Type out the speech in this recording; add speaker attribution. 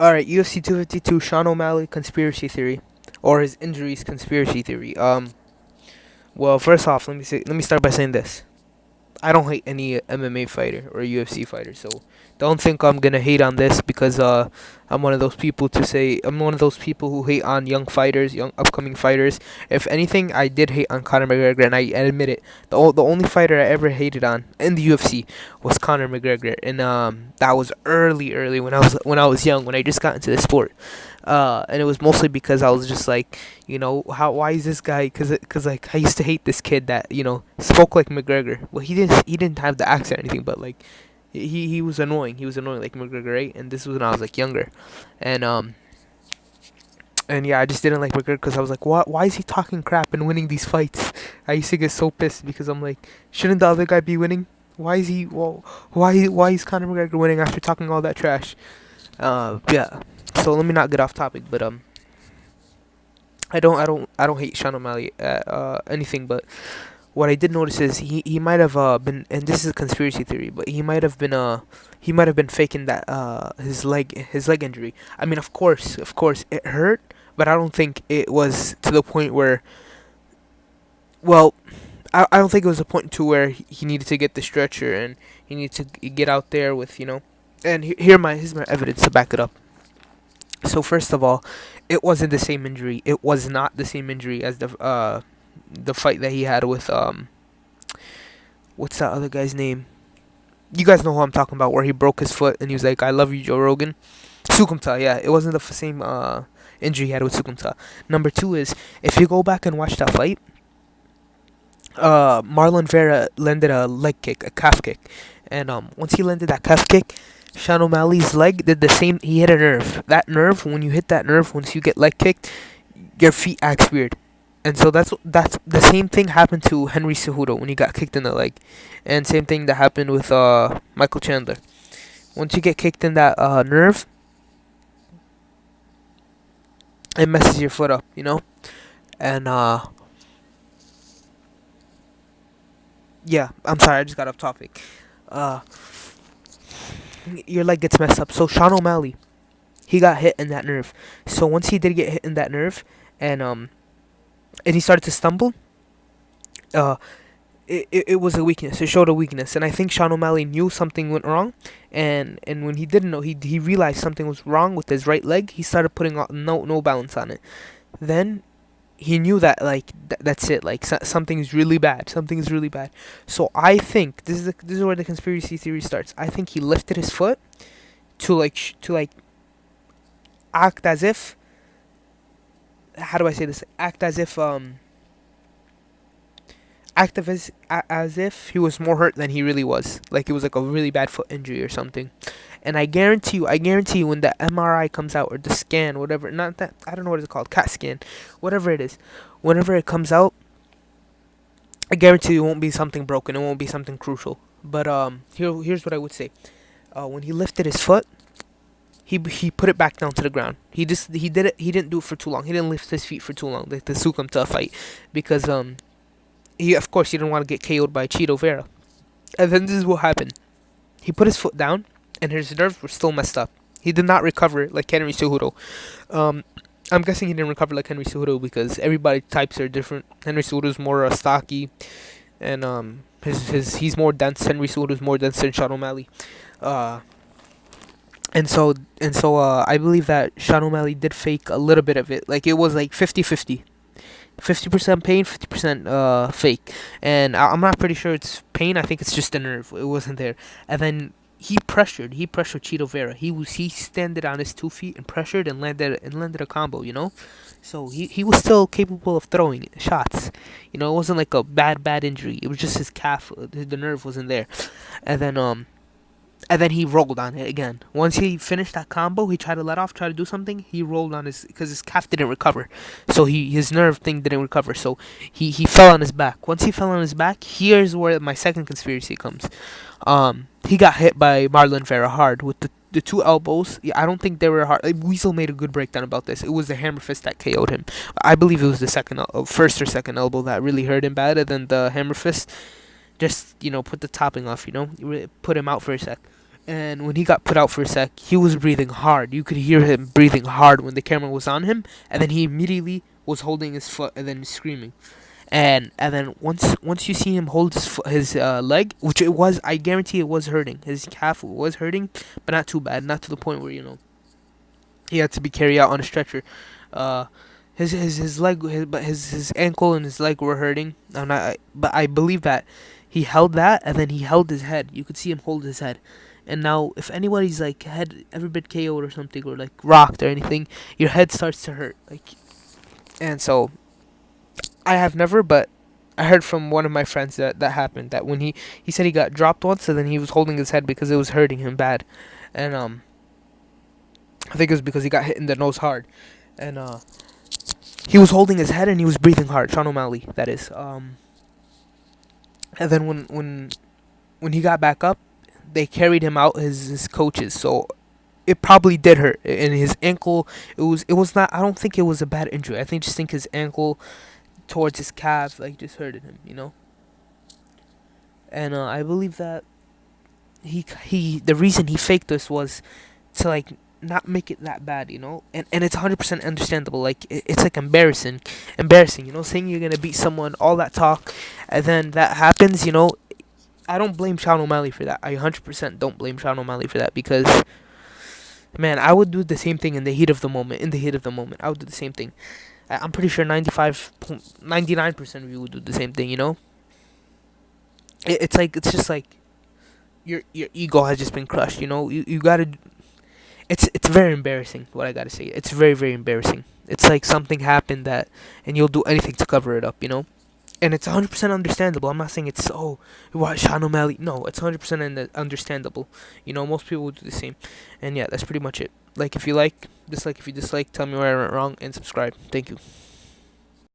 Speaker 1: All right, UFC 252, Sean O'Malley conspiracy theory, or his injuries conspiracy theory. Well, first off, let me start by saying this. I don't hate any MMA fighter or UFC fighter, so don't think I'm gonna hate on this because I'm one of those people to say I'm one of those people who hate on young fighters, young upcoming fighters. If anything, I did hate on Conor McGregor, and I admit it. The only fighter I ever hated on in the UFC was Conor McGregor, and that was early when I was young, when I just got into the sport. And it was mostly because I was just like, why is this guy? Cause like I used to hate this kid that spoke like McGregor. Well, he didn't have the accent or anything, but like he was annoying. He was annoying like McGregor, right? And this was when I was like younger, and and yeah, I just didn't like McGregor because I was like, why is he talking crap and winning these fights? I used to get so pissed because I'm like, shouldn't the other guy be winning? Why is he? Well, why is Conor McGregor winning after talking all that trash? Yeah. So let me not get off topic, but I don't hate Sean O'Malley at anything, but what I did notice is he might have been, and this is a conspiracy theory, but he might have been faking that his leg injury. I mean, of course it hurt, but I don't think it was to the point where, well, I don't think it was a point to where he needed to get the stretcher and he needed to get out there with and here's my evidence to back it up. So first of all, it wasn't the same injury. It was not the same injury as the fight that he had with what's that other guy's name? You guys know who I'm talking about, where he broke his foot and he was like, "I love you, Joe Rogan." Sukumta, yeah, it wasn't the same injury he had with Sukumta. Number two is, if you go back and watch that fight, Marlon Vera landed a leg kick, a calf kick, and once he landed that calf kick, Sean O'Malley's leg did the same. He hit a nerve. That nerve, when you hit that nerve, once you get leg kicked, your feet acts weird. And so that's the same thing happened to Henry Cejudo when he got kicked in the leg, and same thing that happened with Michael Chandler. Once you get kicked in that nerve, it messes your foot up, And yeah, I'm sorry, I just got off topic. Uh, your leg gets messed up. So Sean O'Malley, he got hit in that nerve. So once he did get hit in that nerve, and he started to stumble, uh, it was a weakness. It showed a weakness, and I think Sean O'Malley knew something went wrong, and when he didn't know, he realized something was wrong with his right leg. He started putting no balance on it. Then he knew that like that's it. Like something is really bad. Something is really bad. So I think this is where the conspiracy theory starts. I think he lifted his foot to like act as if, how do I say this? As if he was more hurt than he really was. Like it was like a really bad foot injury or something. And I guarantee you, when the MRI comes out, or the scan, whatever, not that, I don't know what it's called, CAT scan, whatever it is, whenever it comes out, I guarantee you it won't be something broken. It won't be something crucial. But here's what I would say. When he lifted his foot, he put it back down to the ground. He did it. He didn't do it for too long. He didn't lift his feet for too long, like the Sukumta fight, because he, of course, he didn't want to get KO'd by Cheeto Vera. And then this is what happened. He put his foot down, and his nerves were still messed up. He did not recover like Henry Cejudo. I'm guessing he didn't recover like Henry Cejudo because everybody types are different. Henry Cejudo's more stocky, and he's more dense. Henry Cejudo's more dense than Sean O'Malley. Uh, and so I believe that Sean O'Malley did fake a little bit of it. Like it was like 50-50. 50% pain, 50% fake. And I'm not pretty sure it's pain. I think it's just a nerve. It wasn't there. And then he pressured Cheeto Vera. He standed on his 2 feet and pressured and landed a combo, So he was still capable of throwing shots. It wasn't like a bad injury. It was just his calf, the nerve wasn't there. And then he rolled on it again. Once he finished that combo, he tried to let off, try to do something. He rolled on because his calf didn't recover, so his nerve thing didn't recover. So he fell on his back. Once he fell on his back, here's where my second conspiracy comes. He got hit by Marlon Vera hard with the two elbows. Yeah, I don't think they were hard. Weasel made a good breakdown about this. It was the hammer fist that KO'd him. I believe it was the first or second elbow that really hurt him bad, and then the hammer fist just put the topping off. Put him out for a sec. And when he got put out for a sec, he was breathing hard. You could hear him breathing hard when the camera was on him, and then he immediately was holding his foot and then screaming. And then once you see him hold his leg, which it was, I guarantee it was hurting. His calf was hurting, but not too bad, not to the point where he had to be carried out on a stretcher. Uh, his leg, his ankle and his leg were hurting. But I believe that he held that, and then he held his head. You could see him hold his head. And now, if anybody's like head ever been KO'd or something, or like rocked or anything, your head starts to hurt. And so I have never, but I heard from one of my friends that happened. That when he said he got dropped once, and then he was holding his head because it was hurting him bad, and I think it was because he got hit in the nose hard, and he was holding his head and he was breathing hard. Sean O'Malley, that is. And then when he got back up, they carried him out, his coaches. So it probably did hurt. And his ankle, it was not. I don't think it was a bad injury. I think his ankle towards his calf like just hurted him. And I believe that the reason he faked this was to like not make it that bad. And it's 100% understandable. Like it's like embarrassing. Saying you're gonna beat someone, all that talk, and then that happens. I don't blame Sean O'Malley for that. I 100% don't blame Sean O'Malley for that, because man, I would do the same thing in the heat of the moment. I would do the same thing. I'm pretty sure 99% of you would do the same thing. It's just like your ego has just been crushed. You gotta. It's very embarrassing. What I gotta say, it's very, very embarrassing. It's like something happened and you'll do anything to cover it up. And it's 100% understandable. I'm not saying it's what Sean O'Malley. No, it's 100% understandable. Most people would do the same. And yeah, that's pretty much it. Like if you like, dislike if you dislike, tell me where I went wrong, and subscribe. Thank you.